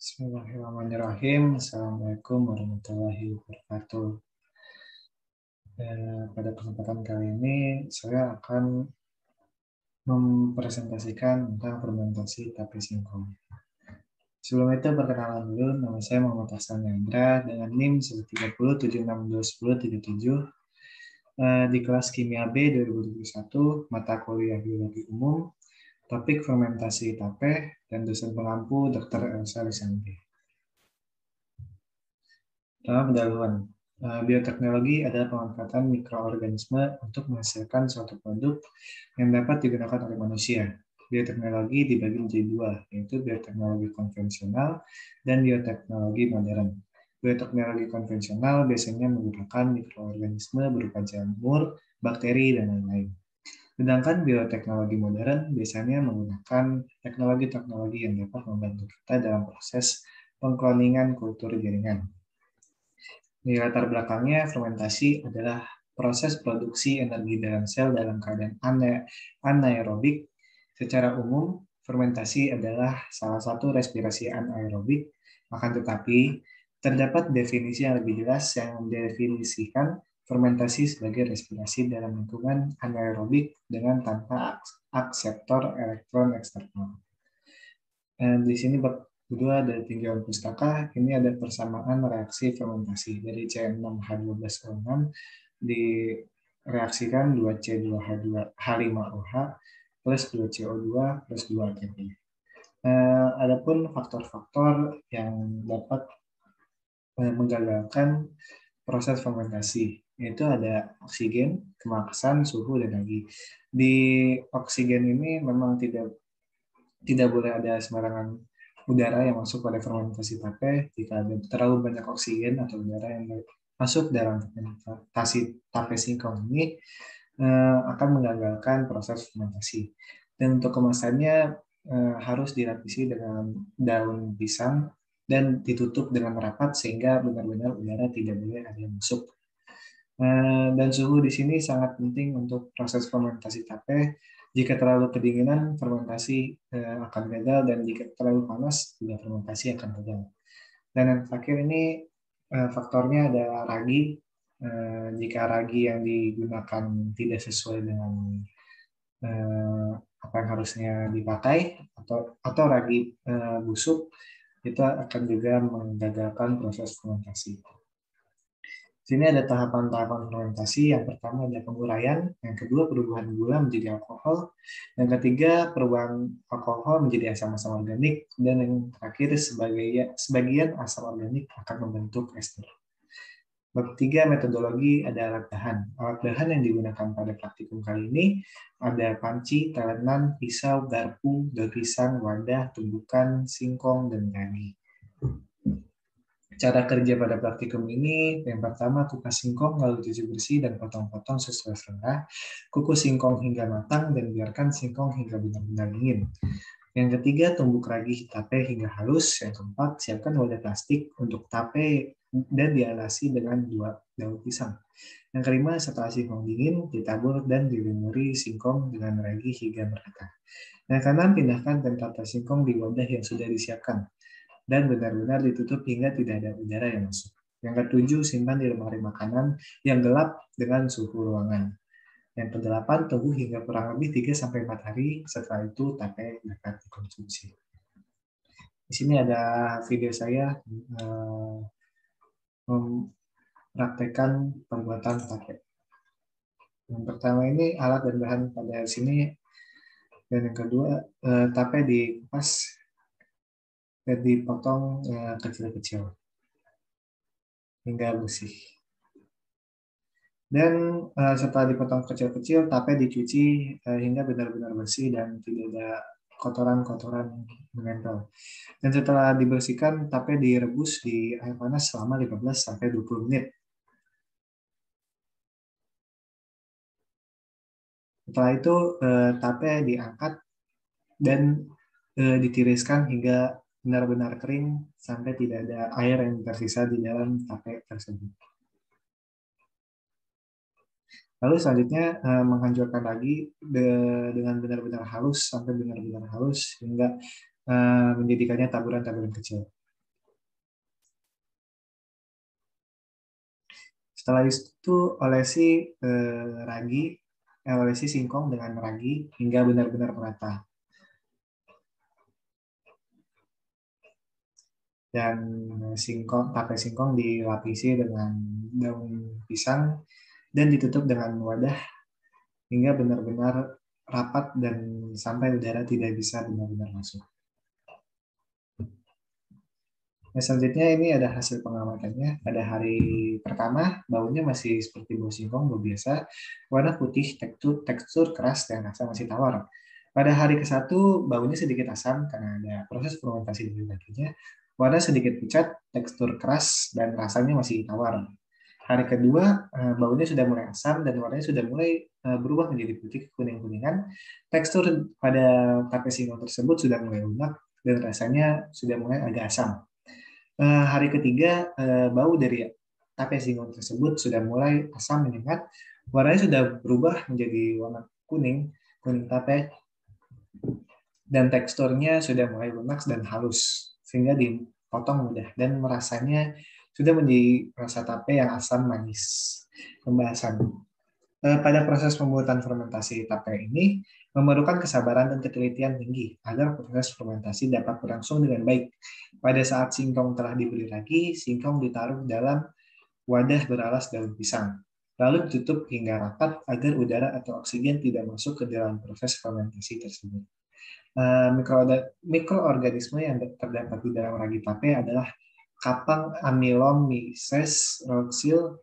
Bismillahirrahmanirrahim. Assalamualaikum warahmatullahi wabarakatuh. Pada kesempatan kali ini, saya akan mempresentasikan tentang fermentasi tape singkong. Sebelum itu, perkenalan dulu. Nama saya Muhammad Hasan Yandra dengan NIM 130762137 di kelas Kimia B 2021, mata kuliah Biologi Umum, topik fermentasi tape, dan dosen pengampu Dr. Elsa Lisandi. Pendahuluan. Bioteknologi adalah pemanfaatan mikroorganisme untuk menghasilkan suatu produk yang dapat digunakan oleh manusia. Bioteknologi dibagi menjadi dua, yaitu bioteknologi konvensional dan bioteknologi modern. Bioteknologi konvensional biasanya menggunakan mikroorganisme berupa jamur, bakteri, dan lain-lain. Sedangkan bioteknologi modern biasanya menggunakan teknologi-teknologi yang dapat membantu kita dalam proses pengkloningan kultur jaringan. Di latar belakangnya, fermentasi adalah proses produksi energi dalam sel dalam keadaan anaerobik. Secara umum, fermentasi adalah salah satu respirasi anaerobik, akan tetapi terdapat definisi yang lebih jelas yang mendefinisikan fermentasi sebagai respirasi dalam lingkungan anaerobik dengan tanpa akseptor elektron eksternal. Di sini kedua dari tinjauan pustaka, ini ada persamaan reaksi fermentasi dari C6H12O6 direaksikan 2C2H5OH plus 2CO2 plus 2ATP. Adapun faktor-faktor yang dapat menggagalkan proses fermentasi, yaitu ada oksigen, kemaksan, suhu, dan lagi. Di oksigen ini memang tidak boleh ada sembarangan udara yang masuk pada fermentasi tape. Jika ada terlalu banyak oksigen atau udara yang masuk dalam fermentasi tape singkong ini akan menggagalkan proses fermentasi. Dan untuk kemasannya harus dilapisi dengan daun pisang dan ditutup dengan rapat sehingga benar-benar udara tidak boleh ada yang masuk. Dan suhu di sini sangat penting untuk proses fermentasi tape. Jika terlalu kedinginan, fermentasi akan gagal, dan jika terlalu panas, juga fermentasi akan gagal. Dan yang terakhir ini faktornya ada ragi. Jika ragi yang digunakan tidak sesuai dengan apa yang harusnya dipakai, atau ragi busuk, itu akan juga menggagalkan proses fermentasi. Di sini ada tahapan-tahapan fermentasi. Yang pertama ada penguraian, yang kedua perubahan gula menjadi alkohol, yang ketiga perubahan alkohol menjadi asam-asam organik, dan yang terakhir sebagian asam organik akan membentuk ester. Bab 3 metodologi ada alat bahan. Alat bahan yang digunakan pada praktikum kali ini ada panci, telenan, pisau, garpu, daun pisang, wadah, tumbukan, singkong, dan ragi. Cara kerja pada praktikum ini, yang pertama kupas singkong lalu cuci bersih dan potong-potong sesuai selera. Kukus singkong hingga matang dan biarkan singkong hingga benar-benar dingin. Yang ketiga, tumbuk ragi tape hingga halus. Yang keempat, siapkan wadah plastik untuk tape dan dialasi dengan 2 daun pisang. Yang kelima, setelah singkong dingin, ditabur dan dilumuri singkong dengan ragi hingga merata. Yang keenam, pindahkan temperatur singkong di wadah yang sudah disiapkan dan benar-benar ditutup hingga tidak ada udara yang masuk. Yang ketujuh, simpan di lemari makanan yang gelap dengan suhu ruangan. Yang kedelapan, tunggu hingga kurang lebih 3-4 hari, setelah itu tape dapat dikonsumsi. Di sini ada video saya mempraktekkan pembuatan tape. Yang pertama ini alat dan bahan pada sini, dan yang kedua tape dikupas dan dipotong kecil-kecil hingga bersih. Dan setelah dipotong kecil-kecil, tape dicuci hingga benar-benar bersih dan tidak ada kotoran-kotoran menempel. Dan setelah dibersihkan, tape direbus di air panas selama 15-20 menit. Setelah itu tape diangkat dan ditiriskan hingga benar-benar kering sampai tidak ada air yang tersisa di dalam tape tersebut. Lalu selanjutnya menghancurkan lagi dengan benar-benar halus sampai benar-benar halus hingga menjadikannya taburan-taburan kecil. Setelah itu olesi singkong dengan ragi hingga benar-benar merata. Dan tape singkong dilapisi dengan daun pisang dan ditutup dengan wadah hingga benar-benar rapat dan sampai udara tidak bisa benar-benar masuk. Nah, selanjutnya ini ada hasil pengamatannya. Pada hari pertama, baunya masih seperti bau singkong, bau biasa. Warna putih, tekstur keras, dan rasa masih tawar. Pada hari ke-1, baunya sedikit asam karena ada proses fermentasi dari dagingnya. Warna sedikit pucat, tekstur keras, dan rasanya masih tawar. Hari kedua, baunya sudah mulai asam dan warnanya sudah mulai berubah menjadi putih kuning-kuningan. Tekstur pada tape singkong tersebut sudah mulai lunak dan rasanya sudah mulai agak asam. Hari ketiga, bau dari tape singkong tersebut sudah mulai asam menyengat, warnanya sudah berubah menjadi warna kuning, kuning tape, dan teksturnya sudah mulai lunak dan halus, sehingga dipotong mudah, dan rasanya sudah menjadi rasa tape yang asam manis. Pembahasan. Pada proses pembuatan fermentasi tape ini memerlukan kesabaran dan ketelitian tinggi agar proses fermentasi dapat berlangsung dengan baik. Pada saat singkong telah diberi ragi, singkong ditaruh dalam wadah beralas daun pisang, lalu ditutup hingga rapat agar udara atau oksigen tidak masuk ke dalam proses fermentasi tersebut. Mikroorganisme yang terdapat di dalam ragi tape adalah kapang Amylomyces rhodesiae,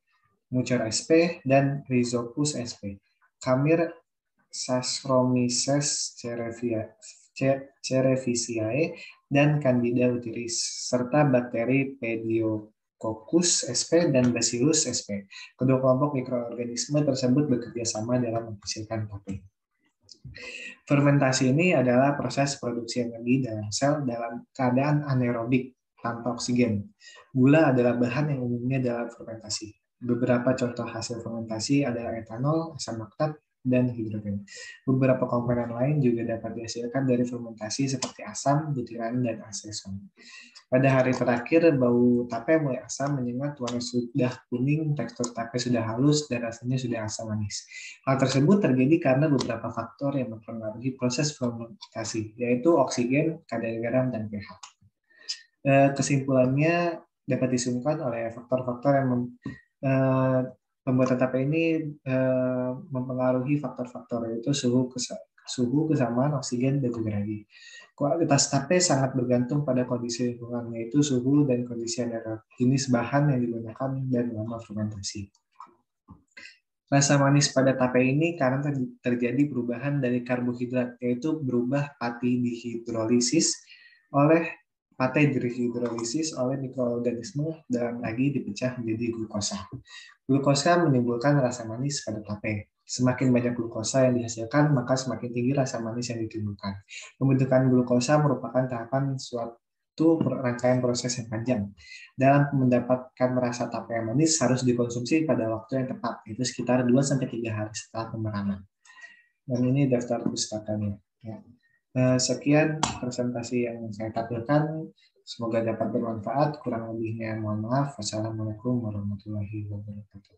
Mucor sp, dan Rhizopus sp. Kamir Saccharomyces cerevisiae dan Candida utiris, serta bakteri Pediococcus sp dan Bacillus sp. Kedua kelompok mikroorganisme tersebut bekerja sama dalam menghasilkan tape. Fermentasi ini adalah proses produksi energi dalam sel dalam keadaan anaerobik tanpa oksigen. Gula adalah bahan yang umumnya dalam fermentasi. Beberapa contoh hasil fermentasi adalah etanol, asam laktat, dan hidrogen. Beberapa komponen lain juga dapat dihasilkan dari fermentasi seperti asam, butiran, dan aseton. Pada hari terakhir, bau tape mulai asam menyengat, warna sudah kuning, tekstur tape sudah halus, dan rasanya sudah asam manis. Hal tersebut terjadi karena beberapa faktor yang mempengaruhi proses fermentasi, yaitu oksigen, kadar garam, dan pH. Kesimpulannya dapat disimpulkan oleh faktor-faktor yang pembuatan tape ini mempengaruhi faktor-faktor, yaitu suhu, kesamaan, oksigen, dan juga ragi. Kualitas tape sangat bergantung pada kondisi lingkungan, yaitu suhu dan kondisi anaerob, jenis bahan yang digunakan, dan lama fermentasi. Rasa manis pada tape ini karena terjadi perubahan dari karbohidrat, yaitu berubah pati dihidrolisis oleh mikroorganisme dalam ragi dipecah menjadi glukosa. Glukosa menimbulkan rasa manis pada tape. Semakin banyak glukosa yang dihasilkan, maka semakin tinggi rasa manis yang ditimbulkan. Pembentukan glukosa merupakan tahapan suatu rangkaian proses yang panjang. Dalam mendapatkan rasa tape yang manis harus dikonsumsi pada waktu yang tepat, yaitu sekitar 2-3 hari setelah pemeraman. Dan ini daftar pustakanya. Ya. Sekian presentasi yang saya tampilkan. Semoga dapat bermanfaat. Kurang lebihnya mohon maaf. Wassalamualaikum warahmatullahi wabarakatuh.